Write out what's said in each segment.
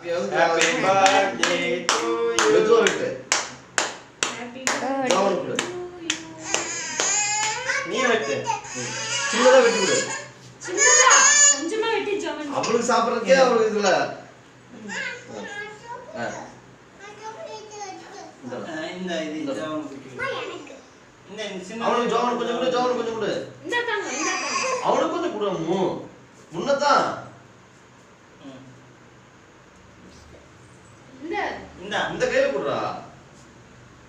Happy birthday to you. Happy birthday to you. நீ வெட்டு. சின்னதா வெட்டி விடு. சின்னதா கொஞ்சமா வெட்டி ஜவன். அவளுக்கு சாப்பிடுறதுக்கே அவளுக்கு இதுல. இந்த இது ஜவன் குட்டி. இந்த சின்ன அவளுக்கு ஜவன் கொஞ்சம் கொடு, ஜவன் கொஞ்சம் கொடு. இந்த தாங்க. அவளுக்கு கொஞ்சம் கொடு அம்மு. முன்னதான். இந்த கையில குடுறா.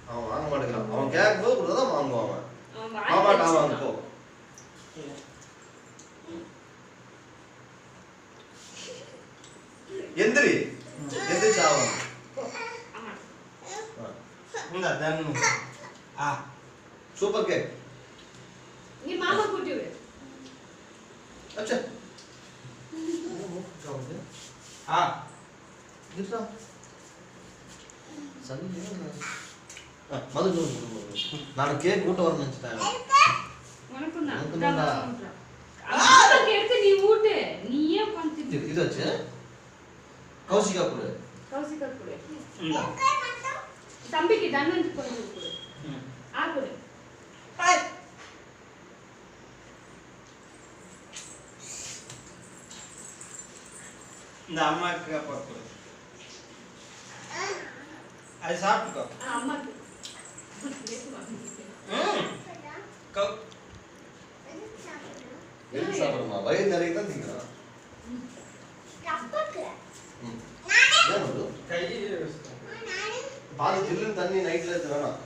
அவன் வாங்க மாட்டேங்கிறான். அவன் கேக்கும்போது குடுறதான் வாங்குவான் அவன். மாமாட்ட வாங்க போ. எந்திரி. எந்திரி சாவா. இந்த தன்னு. Super cake. நீ மாமா கூட்டி விடு. அச்சா. கிட்டா. மது நான் கேக் கூட்ட வரணும் நினைச்சிட்டேன். உனக்கு தான். அம்மா கேக் நீ ஊட்டு. நீயே உட்கார்ந்து இது வச்சு கௌசிகா கொடு. கௌசிகா கொடு. தம்பிக்கு தன்வந்த் கொண்டு கொடு. கொடு. ஹாய். இந்த அம்மாக்கு அப்பா கொடு. அது சாப்பிட்டுக்கோ. அம்மாக்கு. எது சாப்பிடுமா? வயிறு நிறைய தான் திங்கிறான். கை பாதி ஜில்லுன்னு தண்ணி நைட்ல எடுத்து வேணாம்.